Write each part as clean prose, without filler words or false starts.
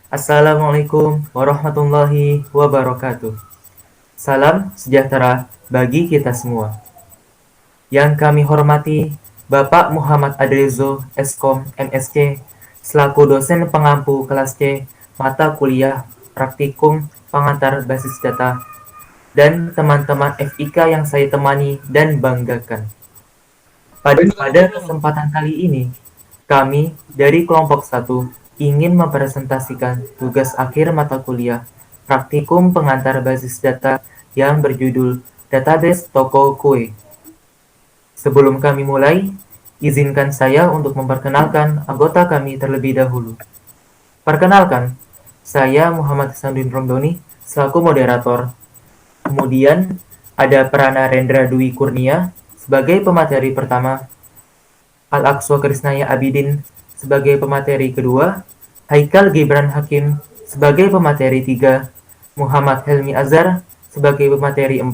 Assalamualaikum warahmatullahi wabarakatuh. Salam sejahtera bagi kita semua. Yang kami hormati Bapak Muhammad Adrezo, Eskom, MSc, selaku dosen pengampu kelas C, mata kuliah praktikum pengantar basis data, dan teman-teman FIK yang saya temani dan banggakan. Pada kesempatan kali ini, kami dari kelompok 1 ingin mempresentasikan tugas akhir mata kuliah praktikum pengantar basis data yang berjudul Database Toko Kue. Sebelum kami mulai, izinkan saya untuk memperkenalkan anggota kami terlebih dahulu. Perkenalkan, saya Muhammad Sandin Romdoni selaku moderator. Kemudian ada Prana Rendra Dwi Kurnia sebagai pemateri pertama, Al-Aqsa Krisnaya Abidin sebagai pemateri kedua, Haikal Gibran Hakim sebagai pemateri 3, Muhammad Helmi Azhar sebagai pemateri 4,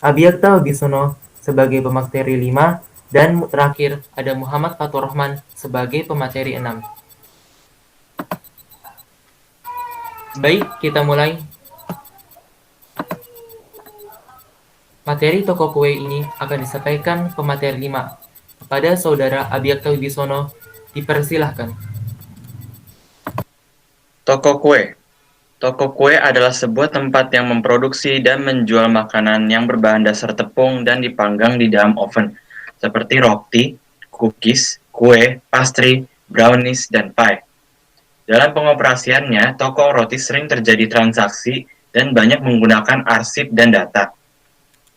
Abiyakta Wibisono sebagai pemateri 5, dan terakhir ada Muhammad Fatur Rahman sebagai pemateri 6. Baik, kita mulai. Materi toko kue ini akan disampaikan pemateri 5. Kepada Saudara Abiyakta Wibisono, dipersilahkan. Toko kue. Toko kue adalah sebuah tempat yang memproduksi dan menjual makanan yang berbahan dasar tepung dan dipanggang di dalam oven, seperti roti, cookies, kue, pastry, brownies, dan pie. Dalam pengoperasiannya, toko roti sering terjadi transaksi dan banyak menggunakan arsip dan data.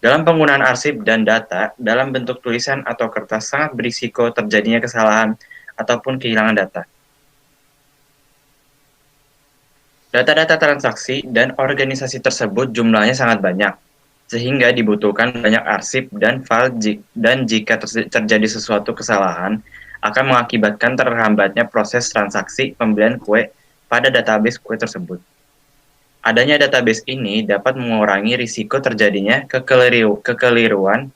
Dalam penggunaan arsip dan data, dalam bentuk tulisan atau kertas sangat berisiko terjadinya kesalahan ataupun kehilangan data. Data-data transaksi dan organisasi tersebut jumlahnya sangat banyak, sehingga dibutuhkan banyak arsip dan file dan jika terjadi sesuatu kesalahan, akan mengakibatkan terhambatnya proses transaksi pembelian kue pada database kue tersebut. Adanya database ini dapat mengurangi risiko terjadinya kekeliruan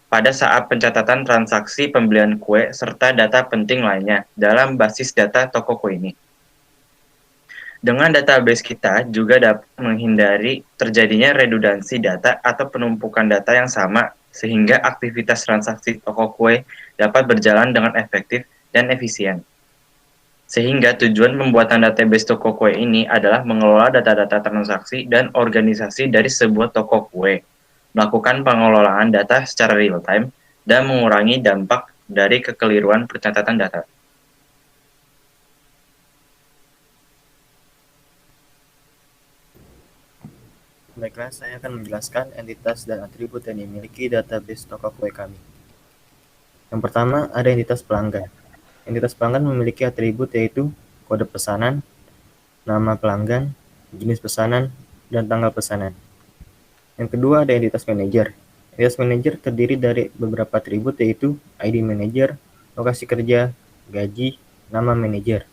pada saat pencatatan transaksi pembelian kue serta data penting lainnya dalam basis data toko kue ini. Dengan database kita juga dapat menghindari terjadinya redundansi data atau penumpukan data yang sama sehingga aktivitas transaksi toko kue dapat berjalan dengan efektif dan efisien. Sehingga tujuan pembuatan database toko kue ini adalah mengelola data-data transaksi dan organisasi dari sebuah toko kue, melakukan pengelolaan data secara real-time, dan mengurangi dampak dari kekeliruan pencatatan data. Baiklah, saya akan menjelaskan entitas dan atribut yang dimiliki database toko kue kami. Yang pertama, ada entitas pelanggan. Entitas pelanggan memiliki atribut yaitu kode pesanan, nama pelanggan, jenis pesanan, dan tanggal pesanan. Yang kedua, ada entitas manajer. Entitas manajer terdiri dari beberapa atribut yaitu ID manajer, lokasi kerja, gaji, nama manajer.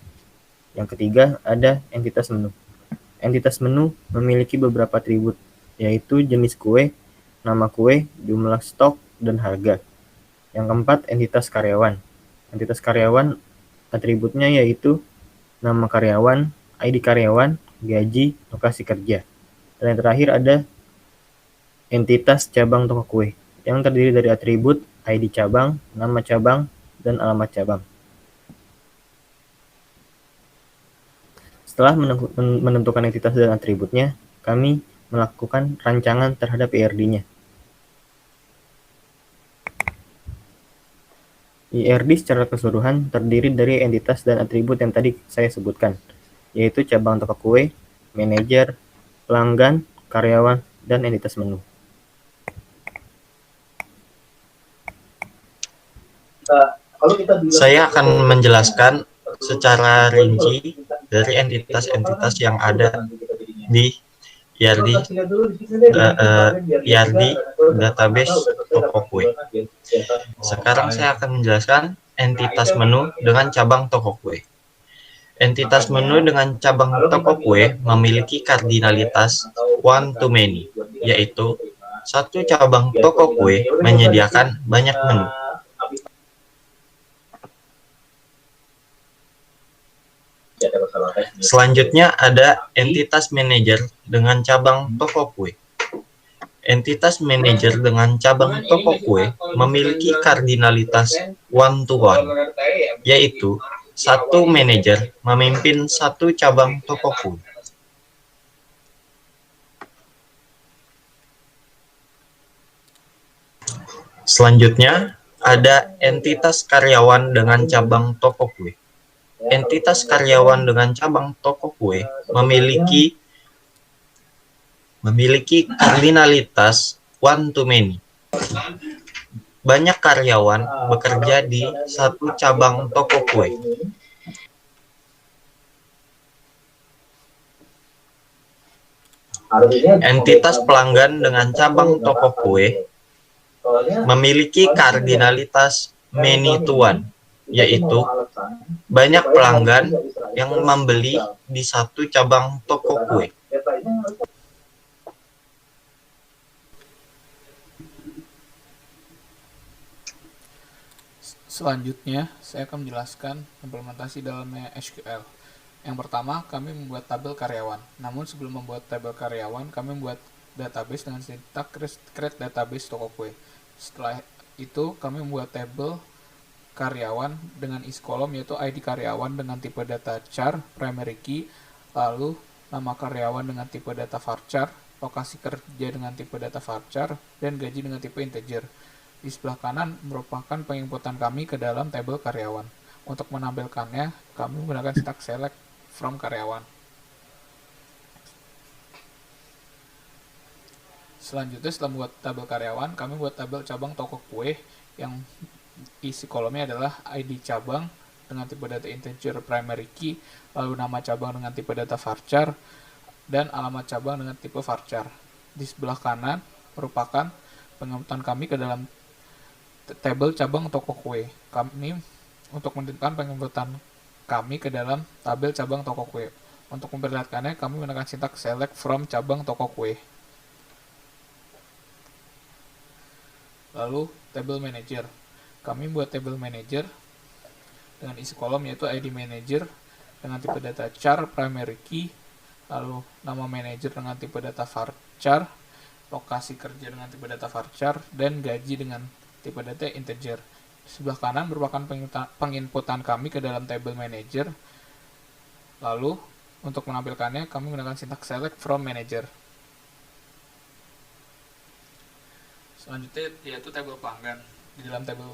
Yang ketiga, ada entitas menu. Entitas menu memiliki beberapa atribut, yaitu jenis kue, nama kue, jumlah stok, dan harga. Yang keempat, entitas karyawan. Entitas karyawan atributnya yaitu nama karyawan, ID karyawan, gaji, lokasi kerja. Dan yang terakhir ada entitas cabang toko kue, yang terdiri dari atribut ID cabang, nama cabang, dan alamat cabang. Setelah menentukan entitas dan atributnya, kami melakukan rancangan terhadap IRD-nya. IRD secara keseluruhan terdiri dari entitas dan atribut yang tadi saya sebutkan, yaitu cabang toko kue, manajer, pelanggan, karyawan, dan entitas menu. Saya akan menjelaskan secara rinci dari entitas-entitas yang ada di IRD, IRD database toko kue. Sekarang saya akan menjelaskan entitas menu dengan cabang toko kue. Entitas menu dengan cabang toko kue memiliki kardinalitas one to many, yaitu satu cabang toko kue menyediakan banyak menu. Selanjutnya ada entitas manajer dengan cabang toko kue. Entitas manajer dengan cabang toko kue memiliki kardinalitas one to one, yaitu satu manajer memimpin satu cabang toko kue. Selanjutnya, ada entitas karyawan dengan cabang toko kue. Entitas karyawan dengan cabang toko kue memiliki kardinalitas one to many. Banyak karyawan bekerja di satu cabang toko kue. Entitas pelanggan dengan cabang toko kue memiliki kardinalitas many to one, yaitu banyak pelanggan yang membeli di satu cabang toko kue. Selanjutnya, saya akan menjelaskan implementasi dalamnya SQL. Yang pertama, kami membuat tabel karyawan. Namun sebelum membuat tabel karyawan, kami membuat database dengan sintaks create database toko kue. Setelah itu, kami membuat tabel karyawan dengan isi kolom, yaitu ID karyawan dengan tipe data char, primary key, lalu nama karyawan dengan tipe data varchar, lokasi kerja dengan tipe data varchar, dan gaji dengan tipe integer. Di sebelah kanan merupakan penginputan kami ke dalam tabel karyawan. Untuk menampilkannya, kami menggunakan sintaks select from karyawan. Selanjutnya, setelah membuat tabel karyawan, kami buat tabel cabang toko kue yang isi kolomnya adalah ID cabang dengan tipe data integer primary key, lalu nama cabang dengan tipe data varchar, dan alamat cabang dengan tipe varchar. Di sebelah kanan merupakan penginputan kami ke dalam tabel cabang toko kue. Kami untuk menentukan penginputan kami ke dalam tabel cabang toko kue. Untuk memperlihatkannya, kami menggunakan sintaks select from cabang toko kue. Lalu table manager. Kami buat table manager dengan isi kolom yaitu ID manager dengan tipe data char primary key, lalu nama manager dengan tipe data varchar, lokasi kerja dengan tipe data varchar, dan gaji dengan tipe data integer. Di sebelah kanan merupakan penginputan kami ke dalam table manager. Lalu untuk menampilkannya kami menggunakan sintaks select from manager. Selanjutnya yaitu tabel pelanggan. Di dalam tabel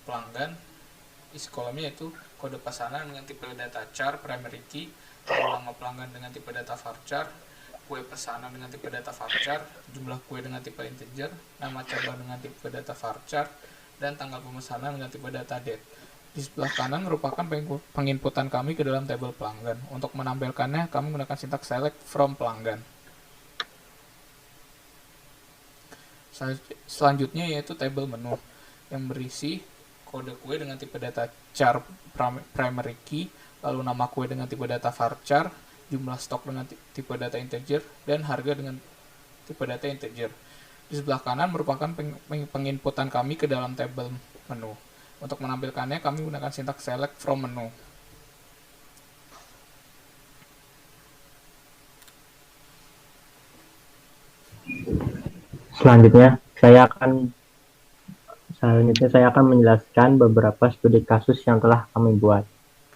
pelanggan isi kolomnya yaitu kode pesanan dengan tipe data char primary key, lalu nama pelanggan dengan tipe data varchar, kue pesanan dengan tipe data varchar, jumlah kue dengan tipe integer, nama cabang dengan tipe data varchar, dan tanggal pemesanan dengan tipe data date. Di sebelah kanan merupakan penginputan kami ke dalam tabel pelanggan. Untuk menampilkannya, kami menggunakan sintaks select from pelanggan. Selanjutnya yaitu tabel menu yang berisi kode kue dengan tipe data char primary key, lalu nama kue dengan tipe data varchar, jumlah stok dengan tipe data integer, dan harga dengan tipe data integer. Di sebelah kanan merupakan penginputan kami ke dalam tabel menu. Untuk menampilkannya, kami menggunakan sintaks select from menu. Selanjutnya, saya akan menjelaskan beberapa studi kasus yang telah kami buat.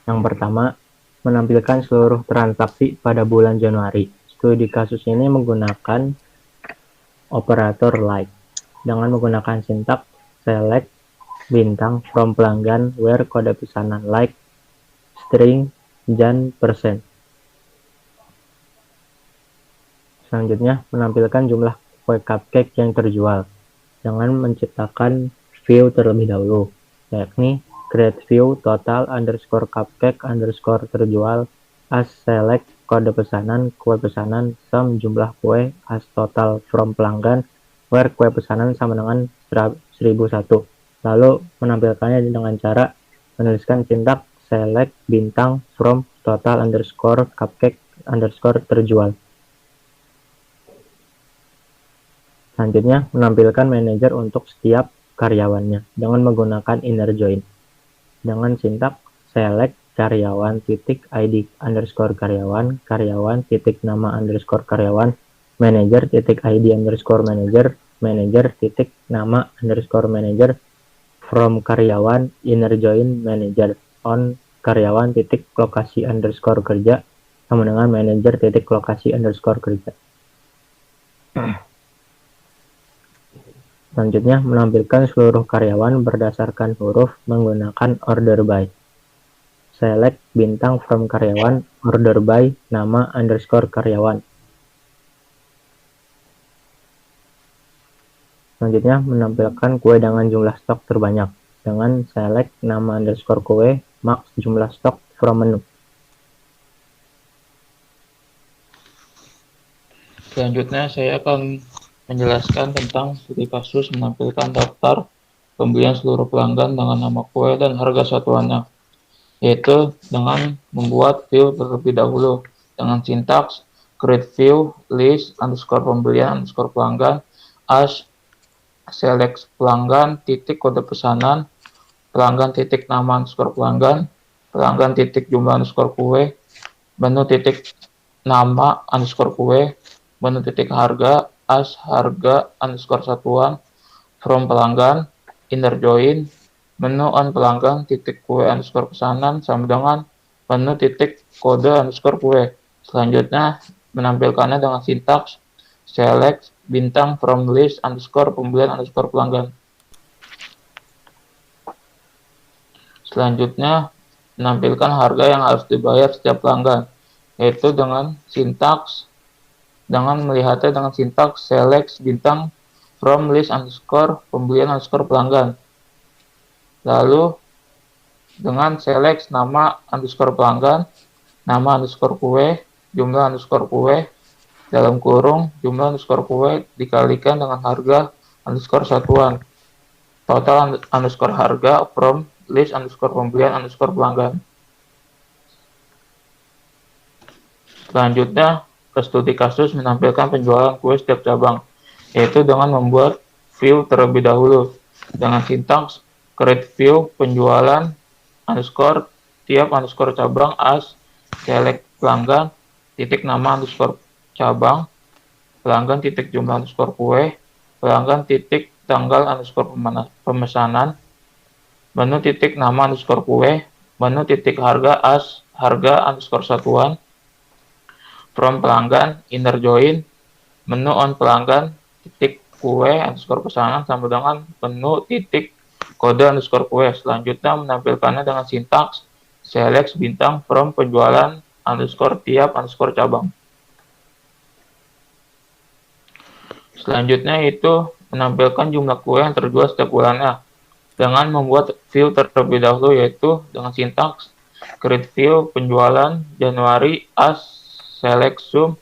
Yang pertama, menampilkan seluruh transaksi pada bulan Januari. Studi kasus ini menggunakan operator like dengan menggunakan sintaks select bintang from pelanggan where kode pesanan like string dan persen. Selanjutnya, menampilkan jumlah kue cupcake yang terjual dengan menciptakan view terlebih dahulu, yakni create view total underscore cupcake underscore terjual as select kode pesanan kue pesanan sum jumlah kue as total from pelanggan where kue pesanan sama dengan 1001. Lalu menampilkannya dengan cara menuliskan sintaks select bintang from total underscore cupcake underscore terjual. Selanjutnya, menampilkan manajer untuk setiap karyawannya dengan menggunakan inner join dengan sintaks select karyawan titik ID underscore karyawan, karyawan titik nama underscore karyawan, manager titik ID underscore manager, manager titik nama underscore manager, from karyawan inner join manager, on karyawan titik lokasi underscore kerja sama dengan manager titik lokasi underscore kerja. Selanjutnya, menampilkan seluruh karyawan berdasarkan huruf menggunakan order by. Select bintang from karyawan, order by, nama underscore karyawan. Selanjutnya, menampilkan kue dengan jumlah stok terbanyak. Dengan select nama underscore kue, max jumlah stok from menu. Selanjutnya saya akan menjelaskan tentang studi kasus menampilkan daftar pembelian seluruh pelanggan dengan nama kue dan harga satuannya, yaitu dengan membuat view terlebih dahulu dengan sintaks create view list underscore pembelian underscore pelanggan as select pelanggan titik kode pesanan pelanggan titik nama underscore pelanggan pelanggan titik jumlah underscore kue menu titik nama underscore kue menu titik harga as harga underscore satuan from pelanggan inner join menu on pelanggan titik kue underscore pesanan sama dengan menu titik kode underscore kue. Selanjutnya menampilkannya dengan sintaks select bintang from list underscore pembelian underscore pelanggan. Selanjutnya menampilkan harga yang harus dibayar setiap pelanggan, yaitu dengan sintaks dengan melihatnya dengan sintaks select bintang from list underscore pembelian underscore pelanggan. Lalu dengan select nama underscore pelanggan, nama underscore kue, jumlah underscore kue, dalam kurung jumlah underscore kue dikalikan dengan harga underscore satuan. Total underscore harga from list underscore pembelian underscore pelanggan. Selanjutnya, studi kasus menampilkan penjualan kue setiap cabang, yaitu dengan membuat view terlebih dahulu dengan sintaks create view penjualan underscore tiap underscore cabang as select pelanggan titik nama underscore cabang pelanggan titik jumlah underscore kue pelanggan titik tanggal underscore pemesanan menu titik nama underscore kue menu titik harga as harga underscore satuan from pelanggan inner join menu on pelanggan titik kue underscore pesanan sama dengan menu titik kode underscore kue. Selanjutnya menampilkannya dengan sintaks select bintang from penjualan underscore tiap underscore cabang. Selanjutnya itu menampilkan jumlah kue yang terjual setiap bulannya dengan membuat view terlebih dahulu, yaitu dengan sintaks create view penjualan Januari as select sum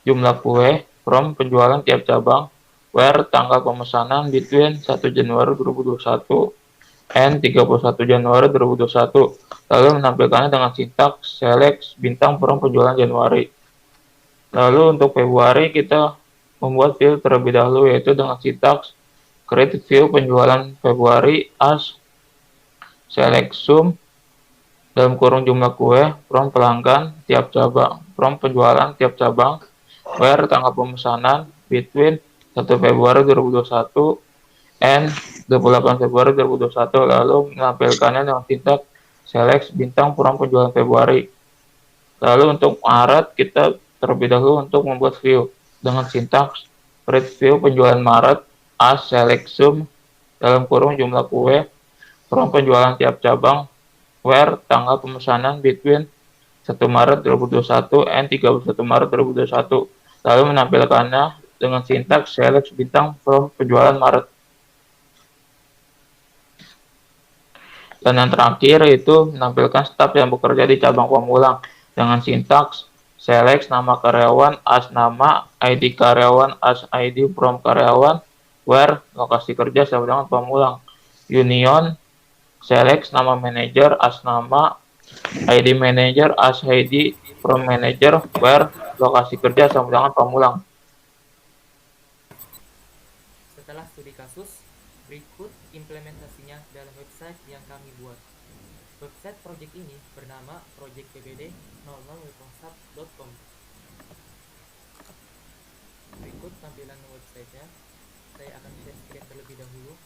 jumlah kue from penjualan tiap cabang where tanggal pemesanan between 1 Januari 2021 and 31 Januari 2021. Lalu menampilkannya dengan sintaks select bintang from penjualan Januari. Lalu untuk Februari kita membuat view terlebih dahulu, yaitu dengan sintaks create view penjualan Februari as select sum dalam kurung jumlah kue from pelanggan tiap cabang from penjualan tiap cabang where tanggal pemesanan between 1 Februari 2021 and 28 Februari 2021. Lalu menampilkannya dengan sintaks select bintang from penjualan Februari. Lalu untuk Maret kita terlebih dahulu untuk membuat view dengan sintaks create view penjualan Maret as select sum dalam kurung jumlah kue from penjualan tiap cabang where tanggal pemesanan between 1 Maret 2021 and 31 Maret 2021. Lalu menampilkannya dengan sintaks select bintang from penjualan Maret. Dan yang terakhir itu menampilkan staf yang bekerja di cabang pemulang dengan sintaks select nama karyawan as nama, ID karyawan as ID from karyawan, where lokasi kerja sama dengan pemulang. Union select nama manager as nama, ID manager as ID from manager, where lokasi kerja sama dengan pemulang. Setelah studi kasus, berikut implementasinya dalam website yang kami buat. Website project ini bernama projectpbd00website.com. Berikut tampilan websitenya. Saya akan share screen terlebih dahulu.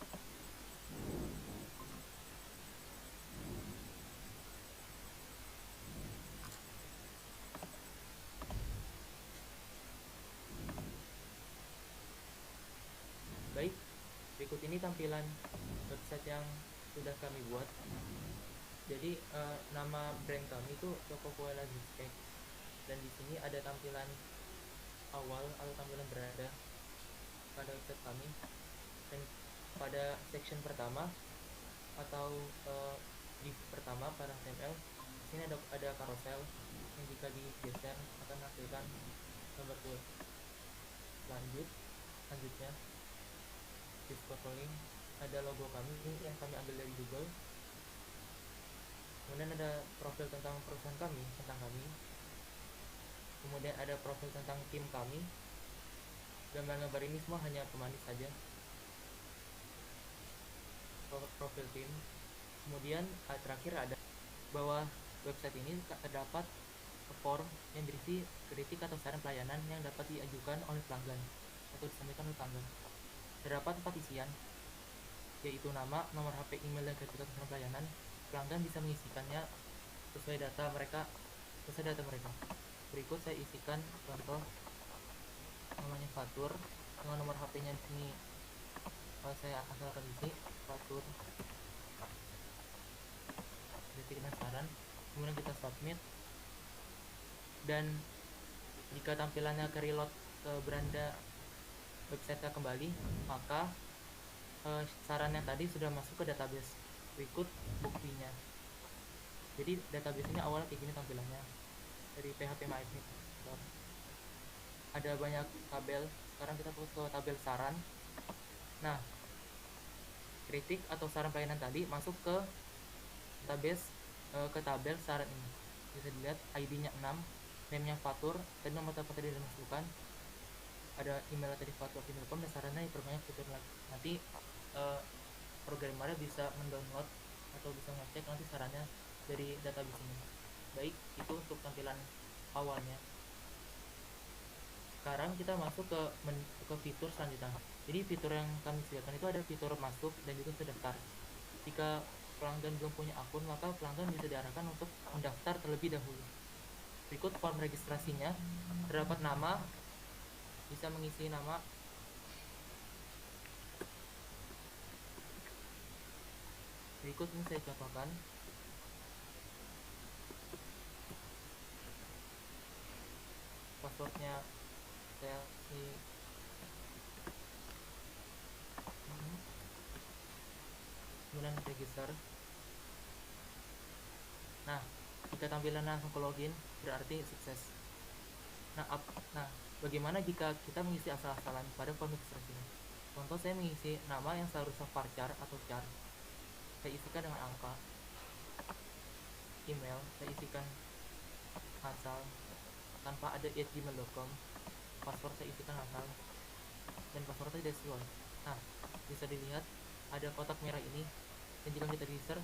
Baik, berikut ini tampilan website yang sudah kami buat. Jadi nama brand kami itu Toko Kue Logistik, dan di sini ada tampilan awal atau tampilan beranda pada website kami. Dan pada section pertama atau div pertama pada HTML, di sini ada carousel yang jika digeser akan menghasilkan gambar kue. Selanjutnya di scrolling ada logo kami yang kami ambil dari Google. Kemudian ada profil tentang perusahaan kami, kemudian ada profil tentang tim kami. Gambar-gambar ini semua hanya pemanis saja, profil tim. Kemudian terakhir ada bawah website ini terdapat form yang berisi kritik atau saran pelayanan yang dapat diajukan oleh pelanggan atau disampaikan oleh pelanggan. Terdapat 4 isian, yaitu nama, nomor HP, email, dan kritik atau saran pelayanan. Pelanggan bisa mengisikannya sesuai data mereka. Berikut saya isikan contoh. Namanya Fatur, dengan nomor HP-nya di sini saya asalkan isi Fatur, kritik dan saran. Kemudian kita submit, dan jika tampilannya ke reload ke beranda website kembali, maka saran yang tadi sudah masuk ke database. Berikut buktinya. Jadi database ini awalnya kayak gini tampilannya dari PHP MyAdmin. Ada banyak tabel. Sekarang kita fokus ke tabel saran. Nah, kritik atau saran pelayanan tadi masuk ke database, ke tabel saran ini. Bisa dilihat ID-nya 6, name-nya Fatur, dan nomor telepon tadi dimasukkan. Ada email tadi fatur@gmail.com, dan sarannya diperbanyak fitur lagi. Nanti programmernya bisa mendownload atau bisa ngecek nanti sarannya dari database ini. Baik, itu untuk tampilan awalnya. Sekarang kita masuk ke fitur selanjutnya. Jadi fitur yang kami sediakan itu ada fitur masuk dan juga terdaftar. Jika pelanggan belum punya akun, maka pelanggan bisa diarahkan untuk mendaftar terlebih dahulu. Berikut form registrasinya. Terdapat nama, bisa mengisi nama. Berikut ini saya contohkan. Passwordnya saya kemudian register. Nah, jika tampilan langsung ke login, berarti sukses. Nah, bagaimana jika kita mengisi asal-asalan pada form registrasi ini? Contoh, saya mengisi nama yang seharusnya varchar atau char, saya isikan dengan angka. Email saya isikan asal tanpa ada @gmail.com. Password saya isikan asal, dan password saya tidak sesuai. Nah, bisa dilihat ada kotak merah ini, dan jika kita register,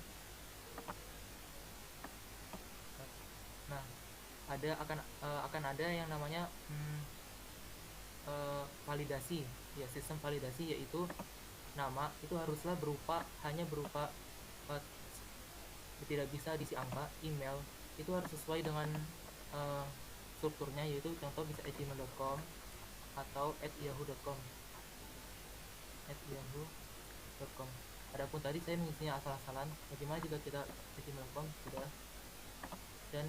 nah akan ada yang namanya validasi, ya, sistem validasi, yaitu nama itu haruslah hanya berupa tidak bisa diisi angka. Email itu harus sesuai dengan strukturnya, yaitu contoh bisa @gmail.com atau @yahoo.com. Adapun tadi saya mengisinya asal-asalan. Bagaimana jika kita @gmail.com sudah dan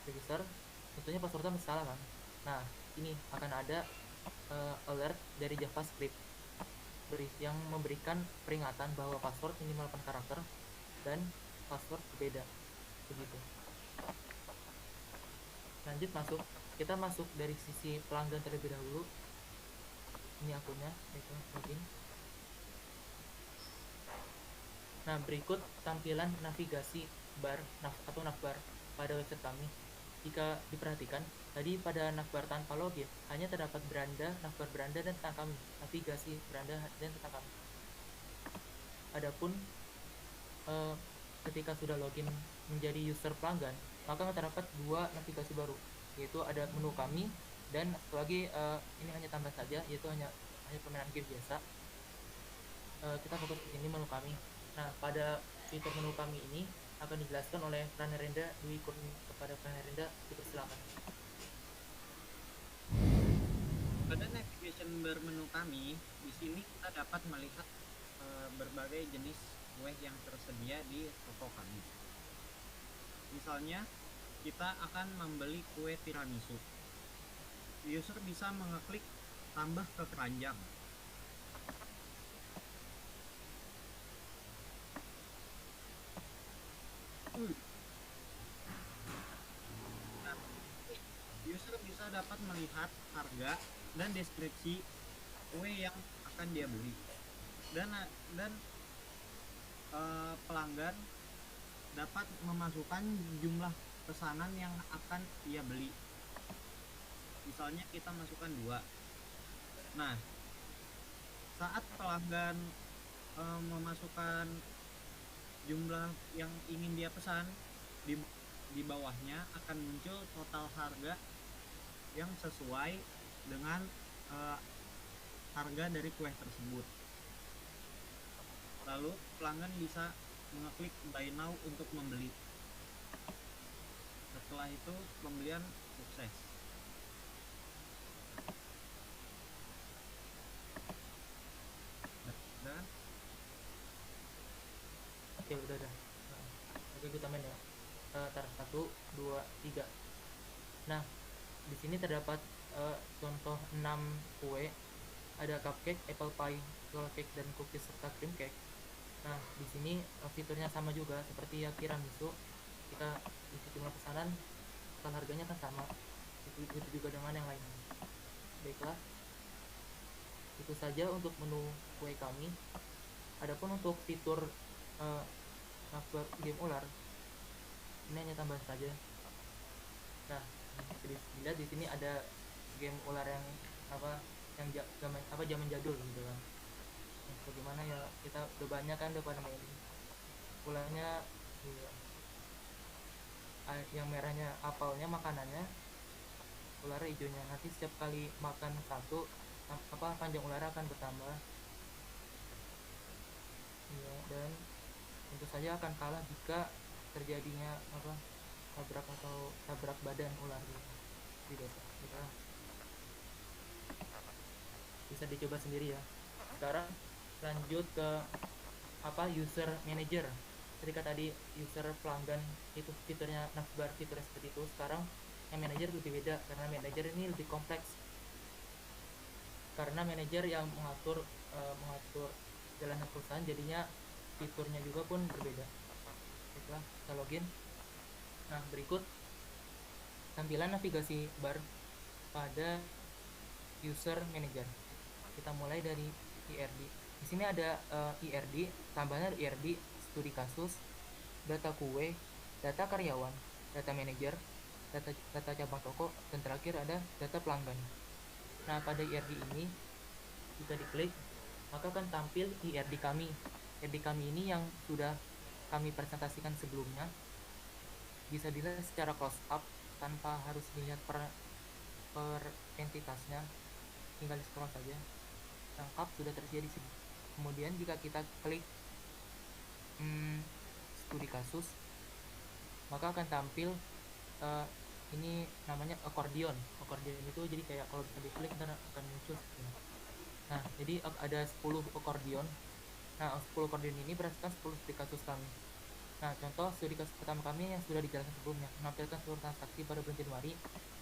register, tentunya passwordnya masih salah kan? Nah, ini akan ada alert dari JavaScript yang memberikan peringatan bahwa password minimal 8 karakter dan password berbeda, begitu. Lanjut kita masuk dari sisi pelanggan terlebih dahulu. Ini akunnya, itu login. Nah, berikut tampilan navigasi bar atau navbar pada website kami. Jika diperhatikan, tadi pada navbar tanpa login hanya terdapat navbar beranda dan tentang kami, navigasi beranda dan tentang kami. Adapun ketika sudah login menjadi user pelanggan, maka terdapat dua navigasi baru, yaitu ada menu kami dan satu lagi ini hanya tambah saja, yaitu hanya permainan game biasa. Kita fokus ke ini menu kami. Nah, pada fitur menu kami ini akan dijelaskan oleh Pranerenda Dwi Kurni. Kepada Pranerenda, dipersilakan. Pada navigation bar menu kami, di sini kita dapat melihat berbagai jenis kue yang tersedia di toko kami. Misalnya, kita akan membeli kue tiramisu. User bisa mengeklik tambah ke keranjang. User bisa dapat melihat harga dan deskripsi kue yang akan dia beli, dan pelanggan dapat memasukkan jumlah pesanan yang akan ia beli. Misalnya kita masukkan 2. Nah, saat pelanggan memasukkan jumlah yang ingin dia pesan, di bawahnya akan muncul total harga yang sesuai dengan harga dari kue tersebut. Lalu pelanggan bisa mengeklik buy now untuk membeli. Setelah itu pembelian sukses. Dan Oke, udah. Oke, gue tambahin ya. Tar 1, 2, 3. Nah, di sini terdapat contoh 6 kue. Ada cupcake, apple pie, roll cake, dan cookies serta cream cake. Nah, di sini fiturnya sama juga seperti ya tiramisu. Kita isi jumlah pesanan, total harganya kan sama. Itu juga dengan yang lainnya. Baiklah, itu saja untuk menu kue kami. Adapun untuk fitur navbar game ular, ini hanya tambahan saja. Nah, dilihat di sini ada game ular yang zaman jadul gitu kan. Bagaimana ya, kita udah banyak kan udah pada main ularnya ya. Yang merahnya apelnya makanannya, ularnya hijaunya. Nanti setiap kali makan satu panjang ular akan bertambah ya, dan tentu saja akan kalah jika terjadinya tabrak badan ular gitu. Tidak bisa dicoba sendiri ya. Sekarang lanjut ke user manager. Ketika tadi user pelanggan itu fiturnya navbar, fiturnya seperti itu. Sekarang yang manager lebih beda, karena manager ini lebih kompleks. Karena manajer yang mengatur jalan perusahaan, jadinya fiturnya juga pun berbeda. Baiklah, kita login. Nah, berikut tampilan navigasi bar pada user manager. Kita mulai dari IRD. Di sini ada IRD, tambahan IRD, studi kasus, data kue, data karyawan, data manajer, data cabang toko, dan terakhir ada data pelanggan. Nah, pada IRD ini jika diklik, maka akan tampil IRD kami. IRD kami ini yang sudah kami presentasikan sebelumnya. Bisa dilihat secara close up tanpa harus dilihat per entitasnya. Tinggal di scroll saja. Lengkap sudah tersedia di sini. Kemudian jika kita klik studi kasus, maka akan tampil ini namanya accordion. Accordion itu jadi kayak kalau kita diklik ntar akan muncul. Nah, jadi ada 10 accordion. Nah, 10 accordion ini berdasarkan 10 studi kasus kami. Nah, contoh studi kasus pertama kami yang sudah dijelaskan sebelumnya, menampilkan seluruh transaksi pada bulan Januari,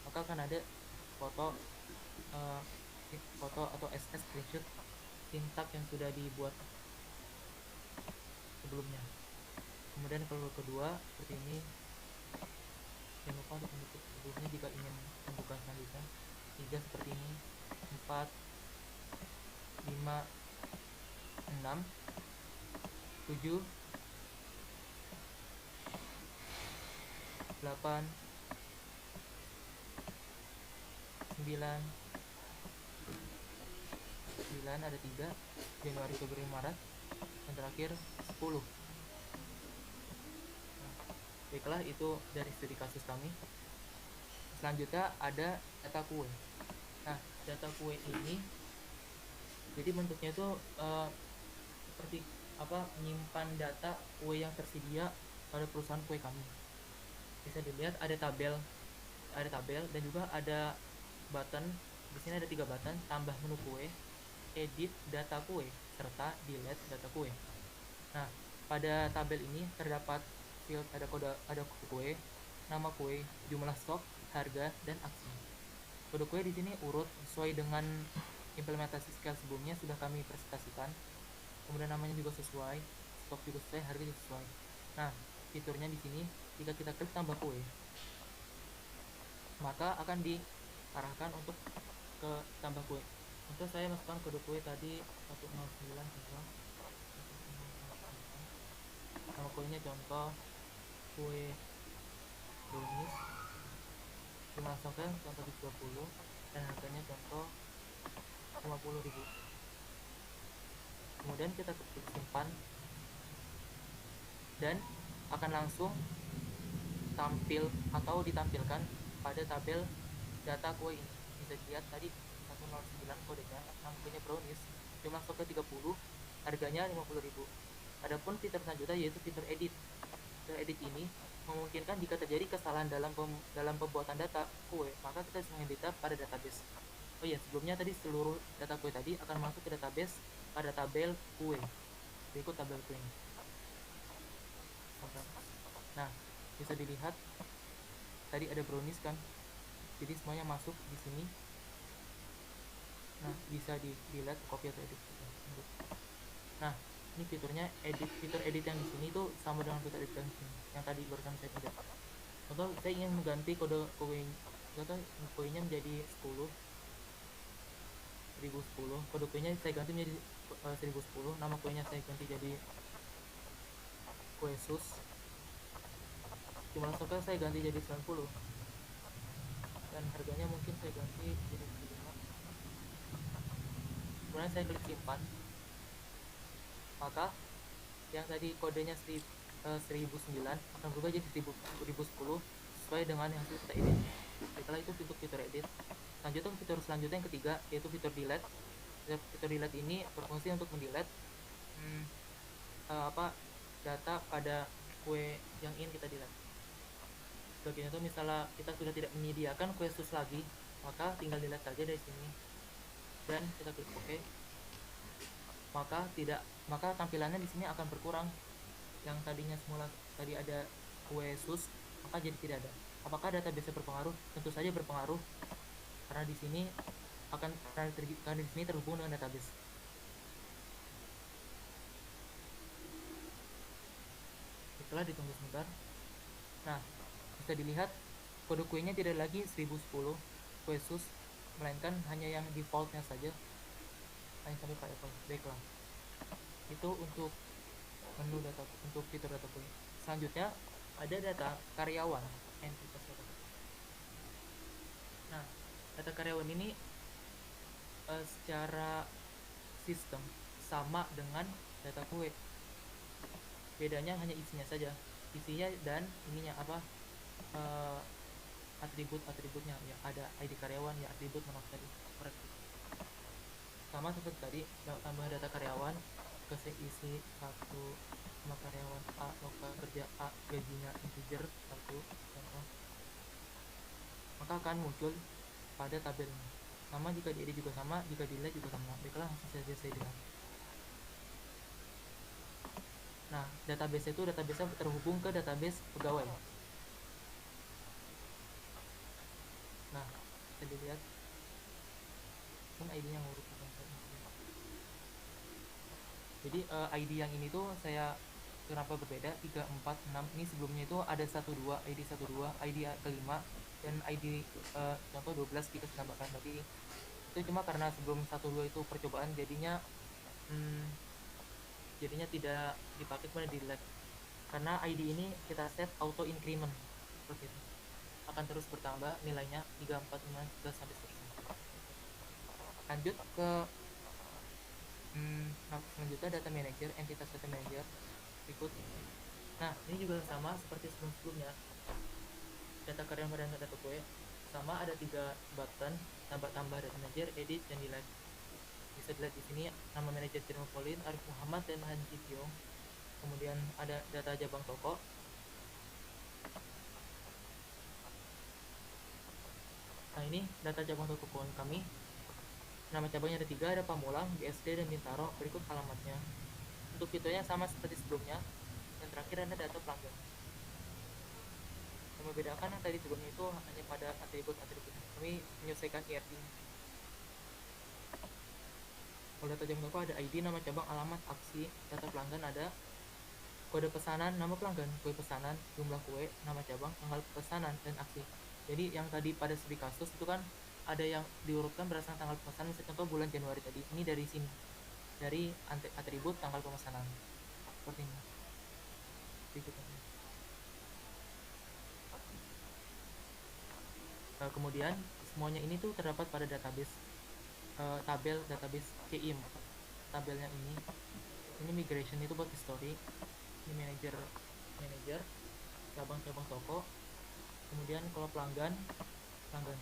maka akan ada foto atau SS screenshot tintak yang sudah dibuat sebelumnya. Kemudian kalau kedua seperti ini, jangan lupa untuk menutup sebelumnya jika ingin membuka selanjutnya. 3 seperti ini, 4, 5, 6, 7, 8, 9 ada 3, Januari, Februari, Maret, dan terakhir 10. Baiklah, itu dari studi kasus kami. Selanjutnya ada data kue. Nah, data kue ini jadi bentuknya itu seperti menyimpan data kue yang tersedia pada perusahaan kue kami. Bisa dilihat ada tabel dan juga ada button. Di sini ada 3 button: tambah menu kue, edit data kue, serta delete data kue. Nah, pada tabel ini terdapat field ada kue, nama kue, jumlah stok, harga, dan aksi. Kode kue di sini urut sesuai dengan implementasi scale sebelumnya sudah kami presentasikan. Kemudian namanya juga sesuai, stok juga sesuai, harga juga sesuai. Nah, fiturnya di sini jika kita klik tambah kue, maka akan diarahkan untuk ke tambah kue. Untuk saya masukkan kode kue tadi 109 contoh. Nama kuenya contoh kue brownies, jumlah stoknya contoh 20, dan harganya contoh 50.000. Kemudian kita klik simpan dan akan langsung tampil atau ditampilkan pada tabel data kue ini. Bisa dilihat tadi 109 kodenya, nama kuenya brownies, jumlah stoknya 30, harganya 50.000. Adapun fitur selanjutnya yaitu fitur edit. Fitur edit ini memungkinkan jika terjadi kesalahan dalam pembuatan data kue, maka kita bisa mengedit pada database. Oh iya, sebelumnya tadi seluruh data kue tadi akan masuk ke database pada tabel kue. Berikut tabel kue ini. Nah, bisa dilihat tadi ada brownies kan, jadi semuanya masuk di sini. Nah, bisa dilihat copy atau edit. Nah, ini fiturnya fitur edit yang di sini tuh sama dengan fitur edit yang di sini, yang tadi barusan saya tunjuk. Contoh, saya ingin mengganti kode kuenya menjadi 10, kode kuenya saya ganti menjadi 1010, nama kuenya saya ganti jadi kue sus, jumlah stoknya saya ganti jadi 90, dan harganya mungkin saya ganti jadi 5. Kemudian saya klik simpan, maka yang tadi kodenya 1009 akan berubah jadi 1010 sesuai dengan yang kita edit. Setelah itu untuk fitur edit. Lanjutkan fitur selanjutnya yang ketiga, yaitu fitur delete. Fitur delete ini berfungsi untuk mendelete data pada kue yang ingin kita delete. Sebagai contoh, misalnya kita sudah tidak menyediakan kue sus lagi, maka tinggal delete saja dari sini dan kita klik OK. Maka tampilannya di sini akan berkurang. Yang tadinya semula tadi ada kue sus, maka jadi tidak ada. Apakah database berpengaruh? Tentu saja berpengaruh, karena di sini karena di sini terhubung dengan database. Setelah ditunggu sebentar, nah bisa dilihat kode kuenya tidak lagi 1010 kue sus, melainkan hanya yang defaultnya saja, hanya sampai Apple. Baiklah, itu untuk menu data, untuk fitur data kue. Selanjutnya ada data karyawan, entitas data. Nah, data karyawan ini secara sistem sama dengan data kue, bedanya hanya isinya saja, dan ininya atributnya ya, ada ID karyawan ya, atribut menurut tadi korek. Sama seperti tadi, tambah data karyawan, isi 1 nama karyawan A, lokal kerja A, gajinya integer 1, contoh, maka akan muncul pada tabel ini. Sama jika diedit juga sama, jika delete juga sama. Baiklah, langsung saja saya delete. Nah, database terhubung ke database pegawai. Nah, bisa dilihat kan ID-nya ngurut. Jadi ID yang ini tuh saya kenapa berbeda 3, 4, 6. Ini sebelumnya itu ada 12, ID 12, ID kelima, dan ID contoh 12 kita tambahkan tadi. Itu cuma karena sebelum 12 itu percobaan, jadinya tidak dipakai, kemudian delete. Karena ID ini kita set auto increment seperti itu. Akan terus bertambah nilainya 3, 4, 5, 11 sampai seterusnya. Lanjut ke selanjutnya data manager, entitas data manager. Berikut Nah, ini juga sama seperti sebelum-sebelumnya. Data karyawan dan data gue sama, ada 3 button, tambah-tambah data manager, edit, dan delete. Bisa dilihat di sini nama manajer Jerome Pauline, Arif Muhammad, dan Han Ji Pyong. Kemudian ada data cabang toko. Nah, ini data cabang toko keuangan kami. Nama cabangnya ada 3, ada Pamulang, BSD, dan Bintaro. Berikut alamatnya. Untuk fiturnya sama seperti sebelumnya. Dan terakhir ada data pelanggan. Yang membedakan yang tadi sebelumnya itu hanya pada atribut-atribut. Kami menyesuaikan IRD. Kalau data cabang toko ada ID, nama cabang, alamat, aksi. Data pelanggan ada kode pesanan, nama pelanggan, kue pesanan, jumlah kue, nama cabang, tanggal pesanan, dan aksi. Jadi yang tadi pada studi kasus itu kan ada yang diurutkan berdasarkan tanggal pemesanan. Misalnya contoh bulan Januari tadi, ini dari sini, dari atribut tanggal pemesanan, seperti ini. Berikutnya. Kemudian semuanya ini tuh terdapat pada database, tabel database KIM. Tabelnya ini migration itu buat history, ini manager, cabang-cabang toko. Kemudian kalau pelanggan, tabel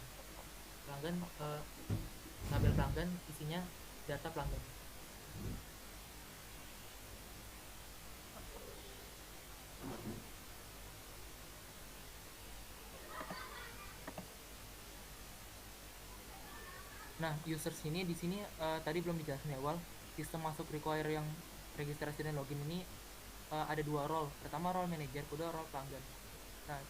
pelanggan isinya data pelanggan. Nah, users ini di sini tadi belum dijelaskan di awal. Sistem masuk require yang registrasi dan login ini ada 2 role. Pertama role manager, kedua role pelanggan. Nah,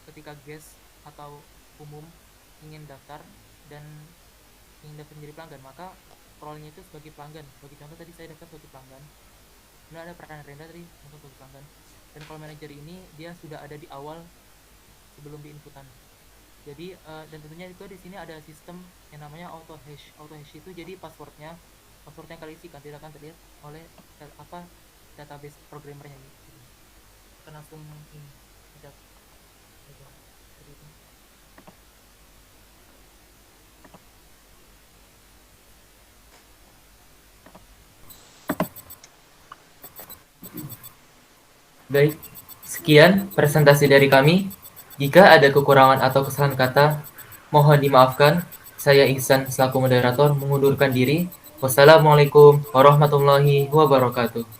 ketika guest atau umum ingin daftar dan ingin daftar menjadi pelanggan, maka role-nya itu sebagai pelanggan. Bagi contoh tadi saya daftar sebagai pelanggan. Kemudian ada peran Renda tadi untuk sebagai pelanggan. Dan kalau manager ini dia sudah ada di awal sebelum diinputan. Jadi dan tentunya juga di sini ada sistem yang namanya auto hash. Auto hash itu jadi passwordnya yang kalian isikan tidak akan terlihat oleh database programmernya gitu. Akan langsung ini tidak gitu. Baik, sekian presentasi dari kami. Jika ada kekurangan atau kesalahan kata, mohon dimaafkan. Saya Ihsan selaku moderator mengundurkan diri. Wassalamualaikum warahmatullahi wabarakatuh.